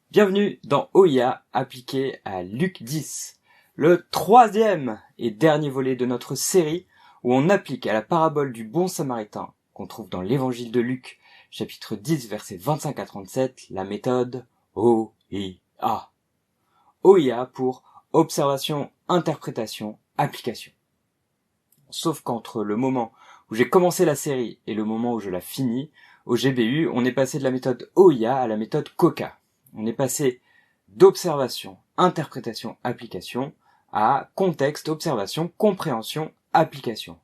Bienvenue dans OIA appliqué à Luc 10, le troisième et dernier volet de notre série où on applique à la parabole du bon samaritain qu'on trouve dans l'évangile de Luc, chapitre 10, versets 25 à 37, la méthode OIA. OIA pour observation, interprétation, application. Sauf qu'entre le moment où j'ai commencé la série et le moment où je la finis, au GBU, on est passé de la méthode OIA à la méthode COCA. On est passé d'observation, interprétation, application à contexte, observation, compréhension, application.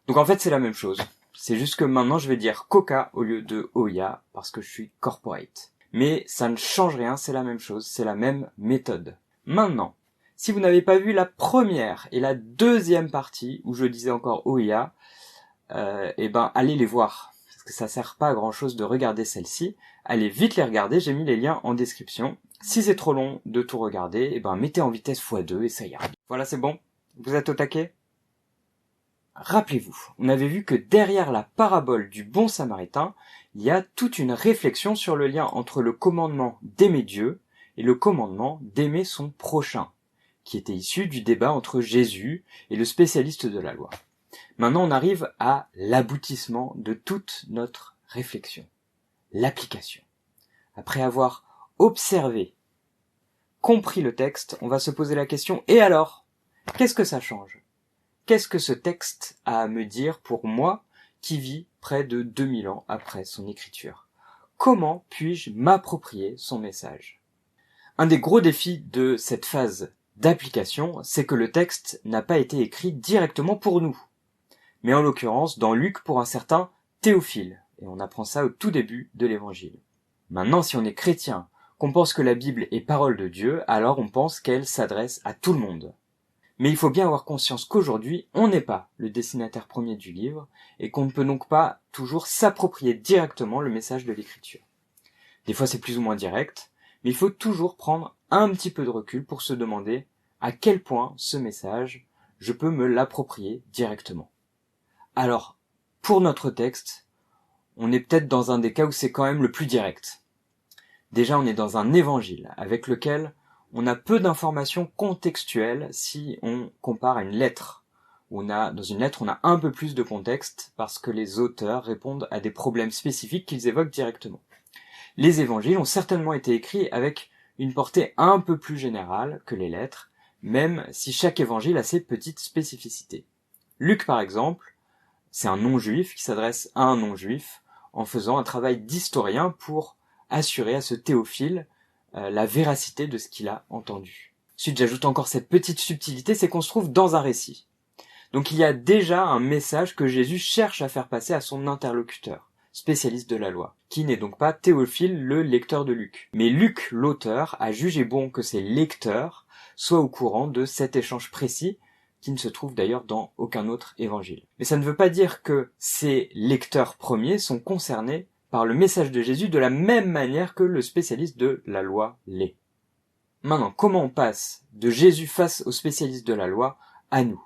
Donc en fait, c'est la même chose. C'est juste que maintenant, je vais dire COCA au lieu de OIA parce que je suis corporate. Mais ça ne change rien, c'est la même chose, c'est la même méthode. Maintenant, si vous n'avez pas vu la première et la deuxième partie où je disais encore OIA, allez les voir. Parce que ça sert pas à grand chose de regarder celle-ci. Allez vite les regarder, j'ai mis les liens en description. Si c'est trop long de tout regarder, mettez en vitesse x2 et ça ira. Voilà, c'est bon? Vous êtes au taquet? Rappelez-vous, on avait vu que derrière la parabole du bon samaritain, il y a toute une réflexion sur le lien entre le commandement d'aimer Dieu et le commandement d'aimer son prochain, qui était issu du débat entre Jésus et le spécialiste de la loi. Maintenant, on arrive à l'aboutissement de toute notre réflexion, l'application. Après avoir observé, compris le texte, on va se poser la question, et alors, qu'est-ce que ça change? Qu'est-ce que ce texte a à me dire pour moi qui vis près de 2000 ans après son écriture? Comment puis-je m'approprier son message? Un des gros défis de cette phase d'application, c'est que le texte n'a pas été écrit directement pour nous, mais en l'occurrence dans Luc pour un certain Théophile, et on apprend ça au tout début de l'évangile. Maintenant, si on est chrétien, qu'on pense que la Bible est parole de Dieu, alors on pense qu'elle s'adresse à tout le monde. Mais il faut bien avoir conscience qu'aujourd'hui, on n'est pas le destinataire premier du livre, et qu'on ne peut donc pas toujours s'approprier directement le message de l'écriture. Des fois c'est plus ou moins direct, mais il faut toujours prendre un petit peu de recul pour se demander à quel point ce message, je peux me l'approprier directement. Alors, pour notre texte, on est peut-être dans un des cas où c'est quand même le plus direct. Déjà, on est dans un évangile avec lequel on a peu d'informations contextuelles si on compare à une lettre. Dans une lettre, on a un peu plus de contexte parce que les auteurs répondent à des problèmes spécifiques qu'ils évoquent directement. Les évangiles ont certainement été écrits avec une portée un peu plus générale que les lettres, même si chaque évangile a ses petites spécificités. Luc, par exemple, c'est un non-juif qui s'adresse à un non-juif en faisant un travail d'historien pour assurer à ce Théophile la véracité de ce qu'il a entendu. Ensuite, j'ajoute encore cette petite subtilité, c'est qu'on se trouve dans un récit. Donc il y a déjà un message que Jésus cherche à faire passer à son interlocuteur, spécialiste de la loi, qui n'est donc pas Théophile, le lecteur de Luc. Mais Luc, l'auteur, a jugé bon que ses lecteurs soient au courant de cet échange précis, qui ne se trouve d'ailleurs dans aucun autre évangile. Mais ça ne veut pas dire que ces lecteurs premiers sont concernés par le message de Jésus de la même manière que le spécialiste de la loi l'est. Maintenant, comment on passe de Jésus face au spécialiste de la loi à nous?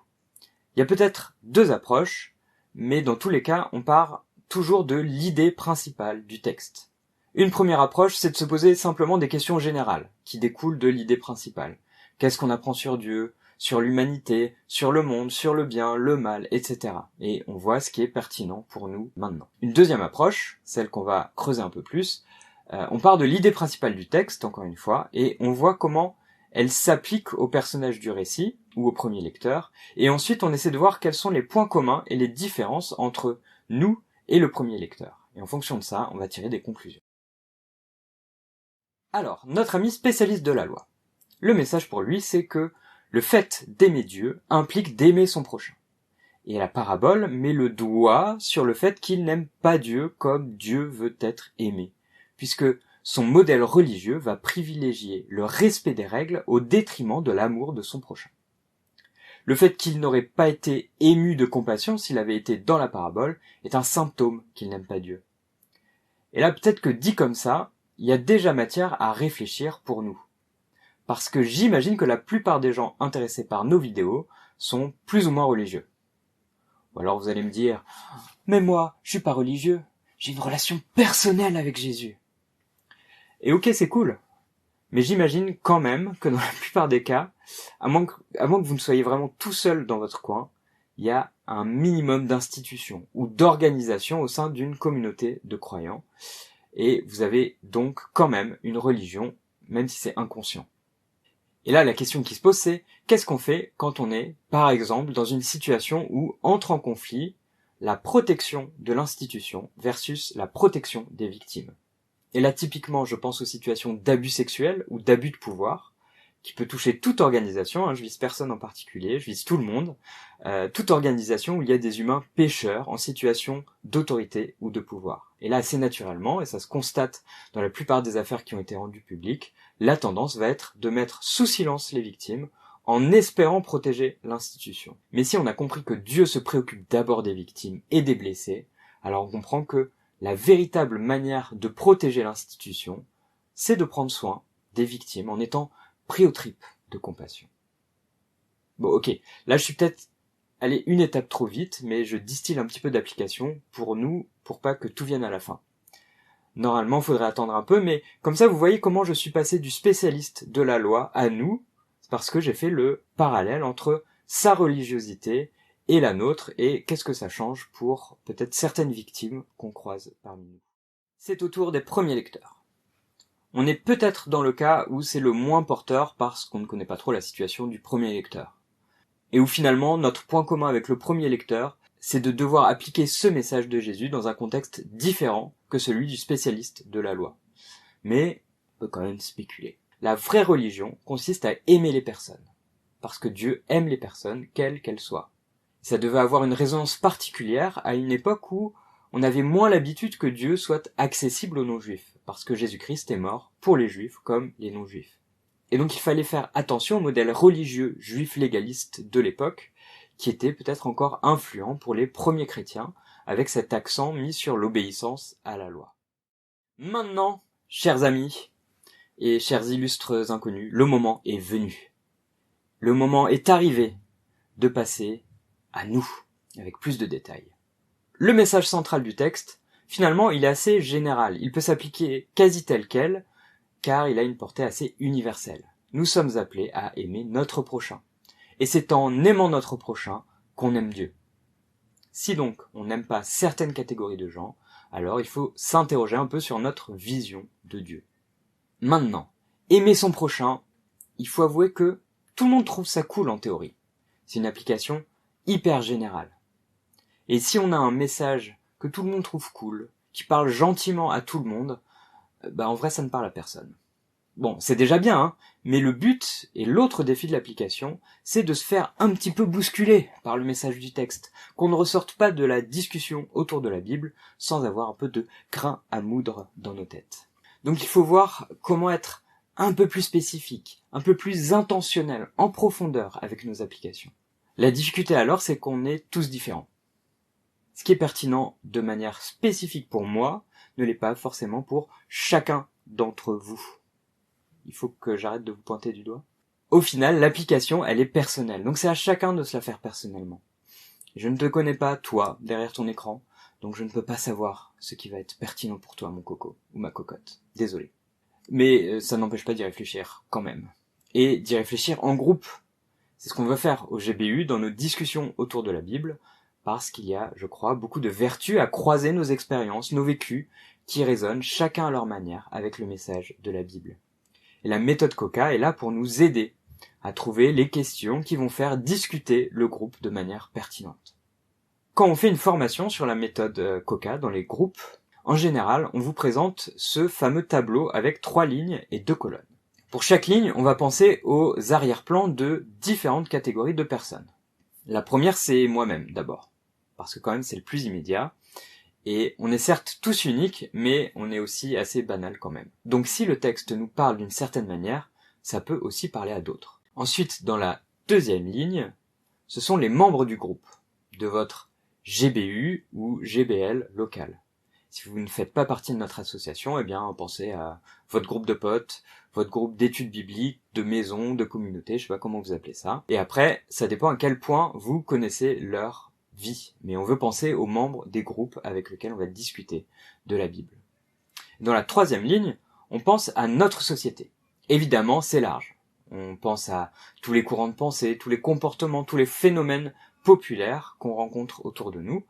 Il y a peut-être deux approches, mais dans tous les cas, on part toujours de l'idée principale du texte. Une première approche, c'est de se poser simplement des questions générales, qui découlent de l'idée principale. Qu'est-ce qu'on apprend sur Dieu, sur l'humanité, sur le monde, sur le bien, le mal, etc. Et on voit ce qui est pertinent pour nous maintenant. Une deuxième approche, celle qu'on va creuser un peu plus, on part de l'idée principale du texte, encore une fois, et on voit comment elle s'applique au personnage du récit, ou au premier lecteur, et ensuite on essaie de voir quels sont les points communs et les différences entre nous et le premier lecteur. Et en fonction de ça, on va tirer des conclusions. Alors, notre ami spécialiste de la loi. Le message pour lui, c'est que le fait d'aimer Dieu implique d'aimer son prochain. Et la parabole met le doigt sur le fait qu'il n'aime pas Dieu comme Dieu veut être aimé, puisque son modèle religieux va privilégier le respect des règles au détriment de l'amour de son prochain. Le fait qu'il n'aurait pas été ému de compassion s'il avait été dans la parabole est un symptôme qu'il n'aime pas Dieu. Et là, peut-être que dit comme ça, il y a déjà matière à réfléchir pour nous. Parce que j'imagine que la plupart des gens intéressés par nos vidéos sont plus ou moins religieux. Ou alors vous allez me dire, mais moi, je suis pas religieux, j'ai une relation personnelle avec Jésus. Et ok, c'est cool. Mais j'imagine quand même que dans la plupart des cas, à moins que vous ne soyez vraiment tout seul dans votre coin, il y a un minimum d'institution ou d'organisation au sein d'une communauté de croyants. Et vous avez donc quand même une religion, même si c'est inconscient. Et là, la question qui se pose, c'est qu'est-ce qu'on fait quand on est, par exemple, dans une situation où entre en conflit la protection de l'institution versus la protection des victimes. Et là, typiquement, je pense aux situations d'abus sexuels ou d'abus de pouvoir, qui peut toucher toute organisation, hein, je vise personne en particulier, je vise tout le monde, toute organisation où il y a des humains pécheurs en situation d'autorité ou de pouvoir. Et là, assez naturellement, et ça se constate dans la plupart des affaires qui ont été rendues publiques, la tendance va être de mettre sous silence les victimes en espérant protéger l'institution. Mais si on a compris que Dieu se préoccupe d'abord des victimes et des blessés, alors on comprend que la véritable manière de protéger l'institution, c'est de prendre soin des victimes en étant pris aux tripes de compassion. Bon, ok, là je suis peut-être allé une étape trop vite, mais je distille un petit peu d'application pour nous, pour pas que tout vienne à la fin. Normalement, il faudrait attendre un peu, mais comme ça, vous voyez comment je suis passé du spécialiste de la loi à nous, c'est parce que j'ai fait le parallèle entre sa religiosité et la nôtre, et qu'est-ce que ça change pour peut-être certaines victimes qu'on croise parmi nous. C'est au tour des premiers lecteurs. On est peut-être dans le cas où c'est le moins porteur parce qu'on ne connaît pas trop la situation du premier lecteur. Et où finalement, notre point commun avec le premier lecteur, c'est de devoir appliquer ce message de Jésus dans un contexte différent que celui du spécialiste de la loi. Mais on peut quand même spéculer. La vraie religion consiste à aimer les personnes, parce que Dieu aime les personnes, quelles qu'elles soient. Ça devait avoir une résonance particulière à une époque où on avait moins l'habitude que Dieu soit accessible aux non-juifs, parce que Jésus-Christ est mort pour les juifs comme les non-juifs. Et donc il fallait faire attention au modèle religieux juif légaliste de l'époque, qui était peut-être encore influent pour les premiers chrétiens, avec cet accent mis sur l'obéissance à la loi. Maintenant, chers amis et chers illustres inconnus, le moment est venu. Le moment est arrivé de passer à nous, avec plus de détails. Le message central du texte, finalement, il est assez général. Il peut s'appliquer quasi tel quel, car il a une portée assez universelle. Nous sommes appelés à aimer notre prochain. Et c'est en aimant notre prochain qu'on aime Dieu. Si donc on n'aime pas certaines catégories de gens, alors il faut s'interroger un peu sur notre vision de Dieu. Maintenant, aimer son prochain, il faut avouer que tout le monde trouve ça cool en théorie. C'est une application hyper générale. Et si on a un message que tout le monde trouve cool, qui parle gentiment à tout le monde, en vrai ça ne parle à personne. Bon, c'est déjà bien, hein, mais le but et l'autre défi de l'application, c'est de se faire un petit peu bousculer par le message du texte, qu'on ne ressorte pas de la discussion autour de la Bible sans avoir un peu de grain à moudre dans nos têtes. Donc il faut voir comment être un peu plus spécifique, un peu plus intentionnel, en profondeur avec nos applications. La difficulté alors, c'est qu'on est tous différents. Ce qui est pertinent de manière spécifique pour moi ne l'est pas forcément pour chacun d'entre vous. Il faut que j'arrête de vous pointer du doigt. Au final, l'application, elle est personnelle. Donc c'est à chacun de se la faire personnellement. Je ne te connais pas, toi, derrière ton écran. Donc je ne peux pas savoir ce qui va être pertinent pour toi, mon coco, ou ma cocotte. Désolé. Mais ça n'empêche pas d'y réfléchir, quand même. Et d'y réfléchir en groupe. C'est ce qu'on veut faire au GBU dans nos discussions autour de la Bible, parce qu'il y a, je crois, beaucoup de vertus à croiser nos expériences, nos vécus, qui résonnent chacun à leur manière avec le message de la Bible. Et la méthode Coca est là pour nous aider à trouver les questions qui vont faire discuter le groupe de manière pertinente. Quand on fait une formation sur la méthode Coca dans les groupes, en général, on vous présente ce fameux tableau avec 3 lignes et 2 colonnes. Pour chaque ligne, on va penser aux arrière-plans de différentes catégories de personnes. La première, c'est moi-même d'abord, parce que quand même c'est le plus immédiat. Et on est certes tous uniques, mais on est aussi assez banal quand même. Donc si le texte nous parle d'une certaine manière, ça peut aussi parler à d'autres. Ensuite, dans la deuxième ligne, ce sont les membres du groupe, de votre GBU ou GBL local. Si vous ne faites pas partie de notre association, pensez à votre groupe de potes, votre groupe d'études bibliques, de maison, de communauté, je sais pas comment vous appelez ça. Et après, ça dépend à quel point vous connaissez leur vie, mais on veut penser aux membres des groupes avec lesquels on va discuter de la Bible. Dans la troisième ligne, on pense à notre société. Évidemment, c'est large. On pense à tous les courants de pensée, tous les comportements, tous les phénomènes populaires qu'on rencontre autour de nous.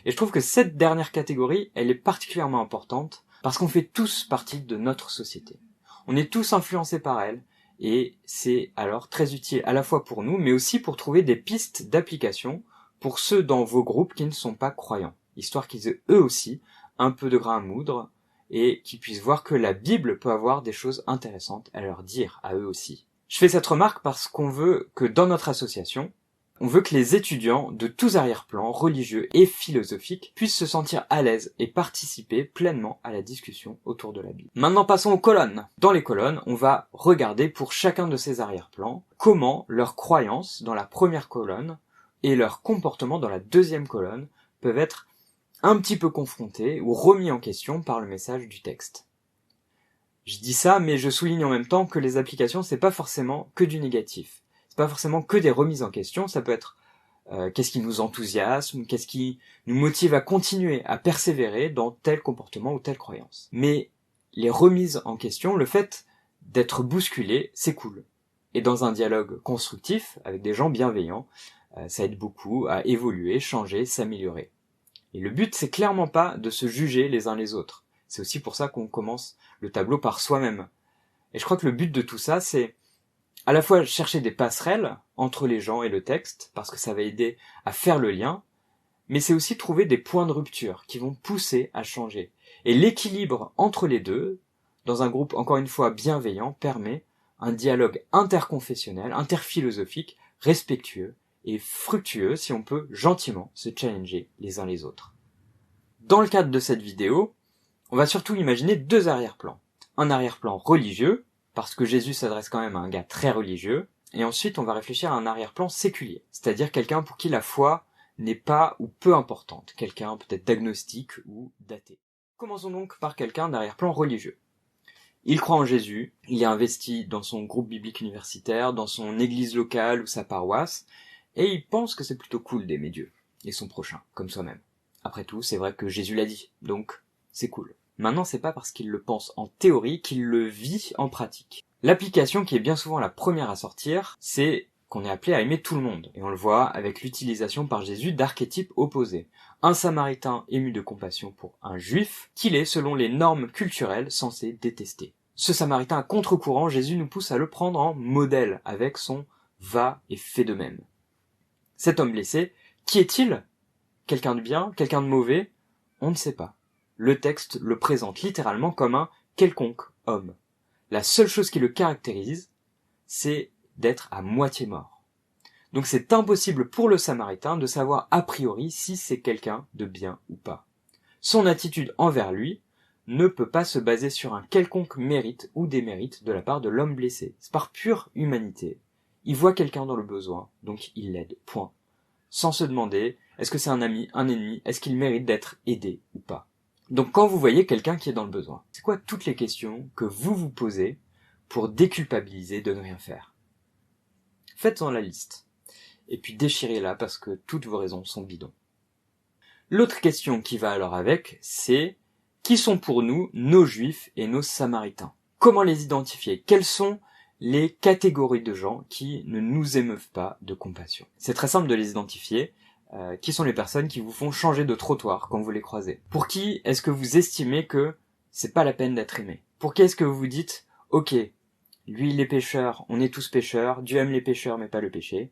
Et je trouve que cette dernière catégorie, elle est particulièrement importante parce qu'on fait tous partie de notre société. On est tous influencés par elle et c'est alors très utile à la fois pour nous, mais aussi pour trouver des pistes d'application pour ceux dans vos groupes qui ne sont pas croyants, histoire qu'ils aient eux aussi un peu de grain à moudre et qu'ils puissent voir que la Bible peut avoir des choses intéressantes à leur dire à eux aussi. Je fais cette remarque parce qu'on veut que dans notre association, on veut que les étudiants de tous arrière-plans, religieux et philosophiques, puissent se sentir à l'aise et participer pleinement à la discussion autour de la Bible. Maintenant passons aux colonnes. Dans les colonnes, on va regarder pour chacun de ces arrière-plans comment leurs croyances dans la première colonne et leur comportement dans la deuxième colonne peuvent être un petit peu confrontés ou remis en question par le message du texte. Je dis ça, mais je souligne en même temps que les applications, c'est pas forcément que du négatif. C'est pas forcément que des remises en question, ça peut être qu'est-ce qui nous enthousiasme, qu'est-ce qui nous motive à continuer, à persévérer dans tel comportement ou telle croyance. Mais les remises en question, le fait d'être bousculé, c'est cool. Et dans un dialogue constructif, avec des gens bienveillants, ça aide beaucoup à évoluer, changer, s'améliorer. Et le but, c'est clairement pas de se juger les uns les autres. C'est aussi pour ça qu'on commence le tableau par soi-même. Et je crois que le but de tout ça, c'est à la fois chercher des passerelles entre les gens et le texte, parce que ça va aider à faire le lien, mais c'est aussi trouver des points de rupture qui vont pousser à changer. Et l'équilibre entre les deux, dans un groupe encore une fois bienveillant, permet un dialogue interconfessionnel, interphilosophique, respectueux et fructueux si on peut gentiment se challenger les uns les autres. Dans le cadre de cette vidéo, on va surtout imaginer deux arrière-plans. Un arrière-plan religieux, parce que Jésus s'adresse quand même à un gars très religieux, et ensuite on va réfléchir à un arrière-plan séculier, c'est-à-dire quelqu'un pour qui la foi n'est pas ou peu importante, quelqu'un peut-être d'agnostique ou d'athée. Commençons donc par quelqu'un d'arrière-plan religieux. Il croit en Jésus, il est investi dans son groupe biblique universitaire, dans son église locale ou sa paroisse, et il pense que c'est plutôt cool d'aimer Dieu et son prochain, comme soi-même. Après tout, c'est vrai que Jésus l'a dit, donc c'est cool. Maintenant, c'est pas parce qu'il le pense en théorie qu'il le vit en pratique. L'application qui est bien souvent la première à sortir, c'est qu'on est appelé à aimer tout le monde. Et on le voit avec l'utilisation par Jésus d'archétypes opposés. Un samaritain ému de compassion pour un juif, qu'il est selon les normes culturelles censé détester. Ce samaritain à contre-courant, Jésus nous pousse à le prendre en modèle avec son « va et fais de même ». Cet homme blessé, qui est-il? Quelqu'un de bien? Quelqu'un de mauvais? On ne sait pas. Le texte le présente littéralement comme un quelconque homme. La seule chose qui le caractérise, c'est d'être à moitié mort. Donc c'est impossible pour le Samaritain de savoir a priori si c'est quelqu'un de bien ou pas. Son attitude envers lui ne peut pas se baser sur un quelconque mérite ou démérite de la part de l'homme blessé. C'est par pure humanité. Il voit quelqu'un dans le besoin, donc il l'aide, point. Sans se demander, est-ce que c'est un ami, un ennemi, est-ce qu'il mérite d'être aidé ou pas. Donc quand vous voyez quelqu'un qui est dans le besoin, c'est quoi toutes les questions que vous vous posez pour déculpabiliser de ne rien faire? Faites-en la liste. Et puis déchirez-la parce que toutes vos raisons sont bidons. L'autre question qui va alors avec, c'est qui sont pour nous nos juifs et nos samaritains? Comment les identifier? Quelles sont les catégories de gens qui ne nous émeuvent pas de compassion? C'est très simple de les identifier. Qui sont les personnes qui vous font changer de trottoir quand vous les croisez? Pour qui est-ce que vous estimez que c'est pas la peine d'être aimé? Pour qui est-ce que vous vous dites, ok, lui il est pécheur, on est tous pécheurs, Dieu aime les pécheurs mais pas le péché.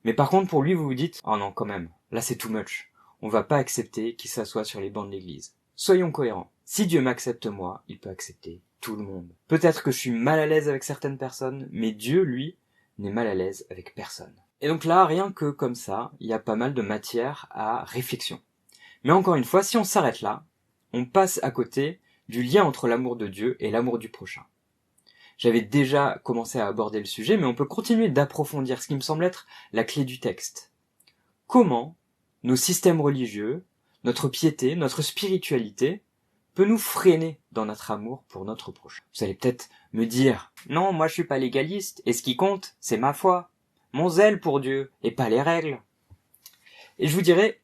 Mais par contre pour lui vous vous dites, oh non quand même, là c'est too much, on va pas accepter qu'il s'assoie sur les bancs de l'église. Soyons cohérents. Si Dieu m'accepte moi, il peut accepter tout le monde. Peut-être que je suis mal à l'aise avec certaines personnes, mais Dieu, lui, n'est mal à l'aise avec personne. Et donc là, rien que comme ça, il y a pas mal de matière à réflexion. Mais encore une fois, si on s'arrête là, on passe à côté du lien entre l'amour de Dieu et l'amour du prochain. J'avais déjà commencé à aborder le sujet, mais on peut continuer d'approfondir ce qui me semble être la clé du texte. Comment nos systèmes religieux, notre piété, notre spiritualité peut nous freiner dans notre amour pour notre prochain? Vous allez peut-être me dire, non, moi je suis pas légaliste, et ce qui compte, c'est ma foi, mon zèle pour Dieu, et pas les règles. Et je vous dirais,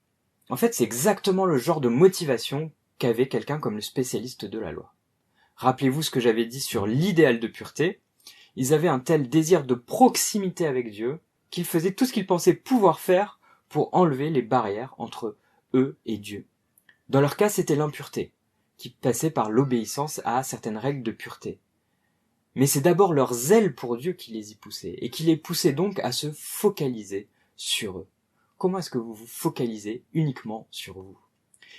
en fait, c'est exactement le genre de motivation qu'avait quelqu'un comme le spécialiste de la loi. Rappelez-vous ce que j'avais dit sur l'idéal de pureté. Ils avaient un tel désir de proximité avec Dieu qu'ils faisaient tout ce qu'ils pensaient pouvoir faire pour enlever les barrières entre eux et Dieu. Dans leur cas, c'était l'impureté, qui passait par l'obéissance à certaines règles de pureté. Mais c'est d'abord leur zèle pour Dieu qui les y poussait, et qui les poussait donc à se focaliser sur eux. Comment est-ce que vous vous focalisez uniquement sur vous ?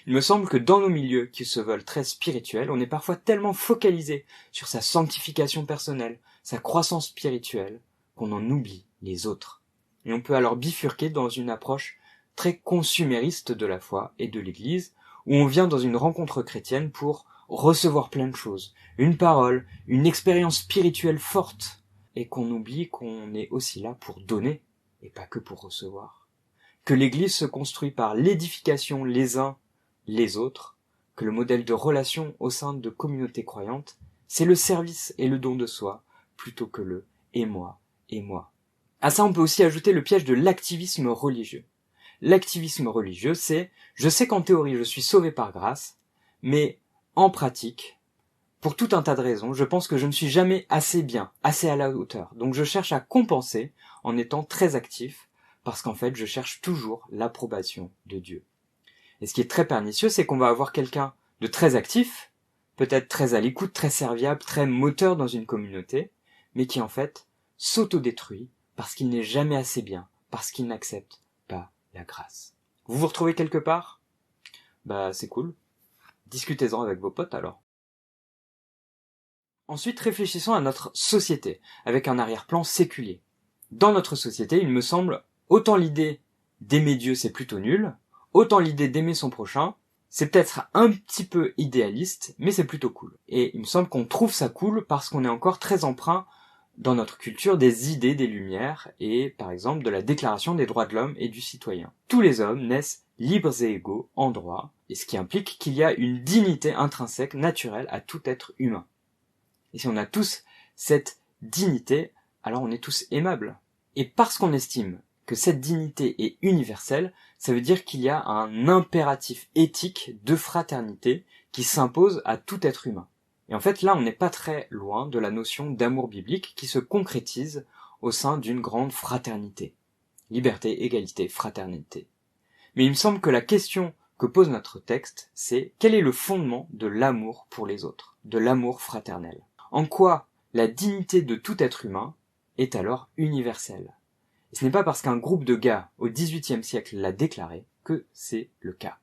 Il me semble que dans nos milieux qui se veulent très spirituels, on est parfois tellement focalisé sur sa sanctification personnelle, sa croissance spirituelle, qu'on en oublie les autres. Et on peut alors bifurquer dans une approche très consumériste de la foi et de l'Église, où on vient dans une rencontre chrétienne pour recevoir plein de choses, une parole, une expérience spirituelle forte, et qu'on oublie qu'on est aussi là pour donner, et pas que pour recevoir. Que l'Église se construit par l'édification les uns les autres, que le modèle de relation au sein de communautés croyantes, c'est le service et le don de soi, plutôt que le « et moi ». À ça, on peut aussi ajouter le piège de l'activisme religieux. L'activisme religieux, c'est « je sais qu'en théorie je suis sauvé par grâce, mais en pratique, pour tout un tas de raisons, je pense que je ne suis jamais assez bien, assez à la hauteur. Donc je cherche à compenser en étant très actif, parce qu'en fait je cherche toujours l'approbation de Dieu. » Et ce qui est très pernicieux, c'est qu'on va avoir quelqu'un de très actif, peut-être très à l'écoute, très serviable, très moteur dans une communauté, mais qui en fait s'autodétruit parce qu'il n'est jamais assez bien, parce qu'il n'accepte pas la grâce. Vous vous retrouvez quelque part ? Bah c'est cool. Discutez-en avec vos potes alors. Ensuite, réfléchissons à notre société, avec un arrière-plan séculier. Dans notre société, il me semble, autant l'idée d'aimer Dieu c'est plutôt nul, autant l'idée d'aimer son prochain, c'est peut-être un petit peu idéaliste, mais c'est plutôt cool. Et il me semble qu'on trouve ça cool parce qu'on est encore très empreint dans notre culture des idées des Lumières et, par exemple, de la Déclaration des droits de l'homme et du citoyen. Tous les hommes naissent libres et égaux en droit, et ce qui implique qu'il y a une dignité intrinsèque, naturelle à tout être humain. Et si on a tous cette dignité, alors on est tous aimables. Et parce qu'on estime que cette dignité est universelle, ça veut dire qu'il y a un impératif éthique de fraternité qui s'impose à tout être humain. Et en fait, là, on n'est pas très loin de la notion d'amour biblique qui se concrétise au sein d'une grande fraternité. Liberté, égalité, fraternité. Mais il me semble que la question que pose notre texte, c'est quel est le fondement de l'amour pour les autres, de l'amour fraternel ? En quoi la dignité de tout être humain est alors universelle ? Et ce n'est pas parce qu'un groupe de gars au XVIIIe siècle l'a déclaré que c'est le cas.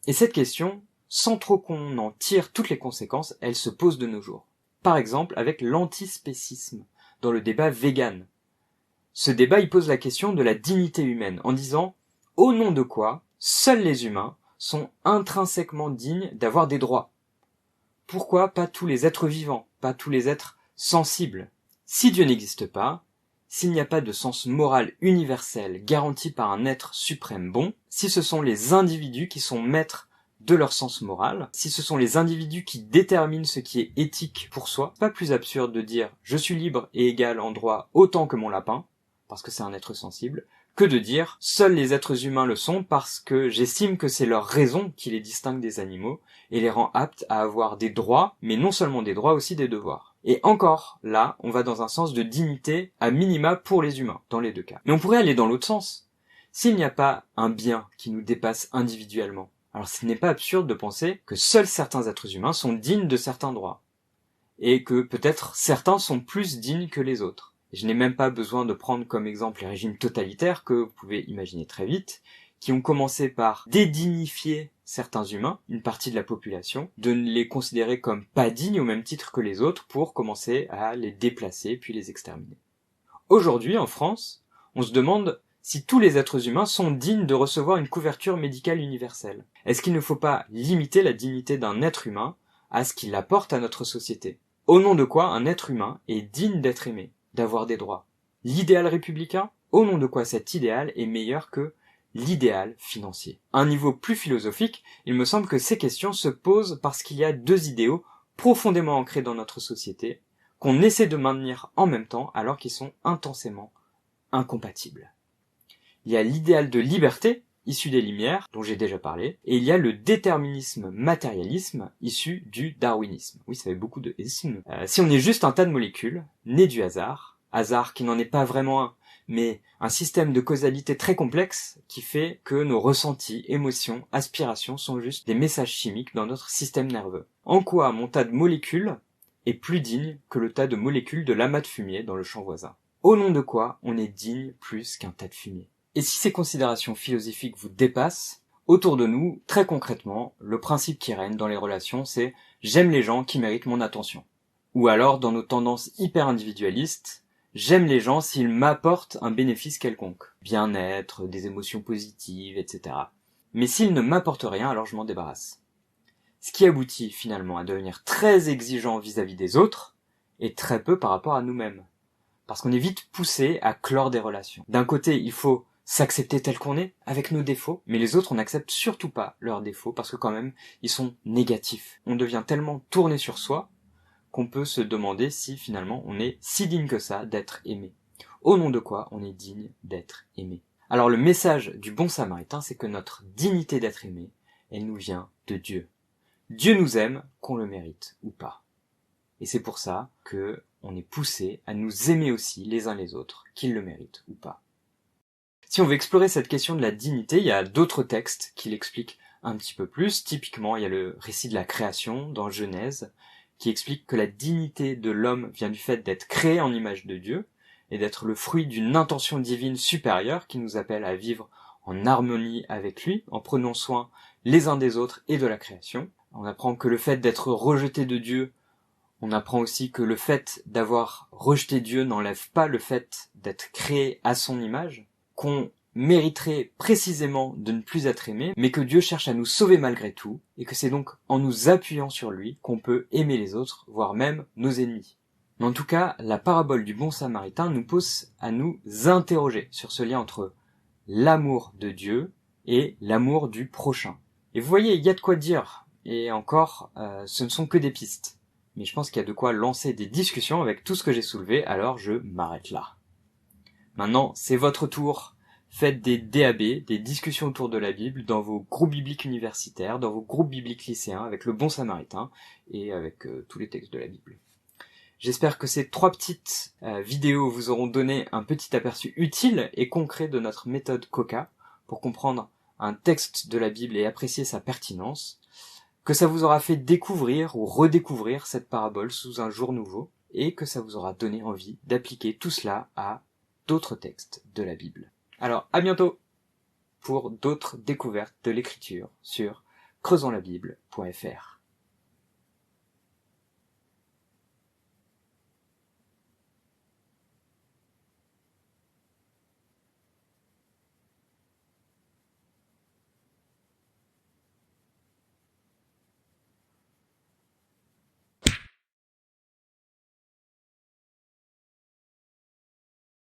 Et cette question, sans trop qu'on en tire toutes les conséquences, elle se pose de nos jours. Par exemple, avec l'antispécisme, dans le débat vegan. Ce débat, il pose la question de la dignité humaine, en disant « Au nom de quoi seuls les humains sont intrinsèquement dignes d'avoir des droits ?» Pourquoi pas tous les êtres vivants, pas tous les êtres sensibles ? Si Dieu n'existe pas, s'il n'y a pas de sens moral universel garanti par un être suprême bon, si ce sont les individus qui sont maîtres de leur sens moral, si ce sont les individus qui déterminent ce qui est éthique pour soi, pas plus absurde de dire « je suis libre et égal en droit autant que mon lapin », parce que c'est un être sensible, que de dire « seuls les êtres humains le sont parce que j'estime que c'est leur raison qui les distingue des animaux et les rend aptes à avoir des droits, mais non seulement des droits, aussi des devoirs ». Et encore, là, on va dans un sens de dignité à minima pour les humains, dans les deux cas. Mais on pourrait aller dans l'autre sens. S'il n'y a pas un bien qui nous dépasse individuellement, alors ce n'est pas absurde de penser que seuls certains êtres humains sont dignes de certains droits. Et que peut-être certains sont plus dignes que les autres. Et je n'ai même pas besoin de prendre comme exemple les régimes totalitaires que vous pouvez imaginer très vite, qui ont commencé par dédignifier certains humains, une partie de la population, de les considérer comme pas dignes au même titre que les autres pour commencer à les déplacer puis les exterminer. Aujourd'hui, en France, on se demande si tous les êtres humains sont dignes de recevoir une couverture médicale universelle. Est-ce qu'il ne faut pas limiter la dignité d'un être humain à ce qu'il apporte à notre société ? Au nom de quoi un être humain est digne d'être aimé, d'avoir des droits ? L'idéal républicain ? Au nom de quoi cet idéal est meilleur que l'idéal financier. À un niveau plus philosophique, il me semble que ces questions se posent parce qu'il y a deux idéaux profondément ancrés dans notre société, qu'on essaie de maintenir en même temps alors qu'ils sont intensément incompatibles. Il y a l'idéal de liberté, issu des Lumières, dont j'ai déjà parlé, et il y a le déterminisme matérialisme issu du darwinisme. Oui, ça fait beaucoup de isme. Si on est juste un tas de molécules, nées du hasard qui n'en est pas vraiment un, mais un système de causalité très complexe qui fait que nos ressentis, émotions, aspirations sont juste des messages chimiques dans notre système nerveux. En quoi mon tas de molécules est plus digne que le tas de molécules de l'amas de fumier dans le champ voisin? Au nom de quoi on est digne plus qu'un tas de fumier? Et si ces considérations philosophiques vous dépassent, autour de nous, très concrètement, le principe qui règne dans les relations, c'est « j'aime les gens qui méritent mon attention ». Ou alors, dans nos tendances hyper individualistes, j'aime les gens s'ils m'apportent un bénéfice quelconque. Bien-être, des émotions positives, etc. Mais s'ils ne m'apportent rien, alors je m'en débarrasse. Ce qui aboutit finalement à devenir très exigeant vis-à-vis des autres, et très peu par rapport à nous-mêmes. Parce qu'on est vite poussé à clore des relations. D'un côté, il faut s'accepter tel qu'on est, avec nos défauts, mais les autres, on n'accepte surtout pas leurs défauts, parce que quand même, ils sont négatifs. On devient tellement tourné sur soi, qu'on peut se demander si finalement on est si digne que ça d'être aimé. Au nom de quoi on est digne d'être aimé. Alors le message du bon samaritain, c'est que notre dignité d'être aimé, elle nous vient de Dieu. Dieu nous aime, qu'on le mérite ou pas. Et c'est pour ça que on est poussé à nous aimer aussi les uns les autres, qu'ils le méritent ou pas. Si on veut explorer cette question de la dignité, il y a d'autres textes qui l'expliquent un petit peu plus. Typiquement, il y a le récit de la création dans Genèse, qui explique que la dignité de l'homme vient du fait d'être créé en image de Dieu et d'être le fruit d'une intention divine supérieure qui nous appelle à vivre en harmonie avec lui, en prenant soin les uns des autres et de la création. On apprend que le fait d'être rejeté de Dieu, on apprend aussi que le fait d'avoir rejeté Dieu n'enlève pas le fait d'être créé à son image, qu'on mériterait précisément de ne plus être aimé, mais que Dieu cherche à nous sauver malgré tout, et que c'est donc en nous appuyant sur lui qu'on peut aimer les autres, voire même nos ennemis. Mais en tout cas, la parabole du bon samaritain nous pousse à nous interroger sur ce lien entre l'amour de Dieu et l'amour du prochain. Et vous voyez, il y a de quoi dire, et encore, ce ne sont que des pistes. Mais je pense qu'il y a de quoi lancer des discussions avec tout ce que j'ai soulevé, alors je m'arrête là. Maintenant, c'est votre tour. Faites des DAB, des discussions autour de la Bible, dans vos groupes bibliques universitaires, dans vos groupes bibliques lycéens, avec le bon samaritain, et avec tous les textes de la Bible. J'espère que ces 3 petites vidéos vous auront donné un petit aperçu utile et concret de notre méthode COCA, pour comprendre un texte de la Bible et apprécier sa pertinence, que ça vous aura fait découvrir ou redécouvrir cette parabole sous un jour nouveau, et que ça vous aura donné envie d'appliquer tout cela à d'autres textes de la Bible. Alors, à bientôt pour d'autres découvertes de l'écriture sur creusonslabible.fr.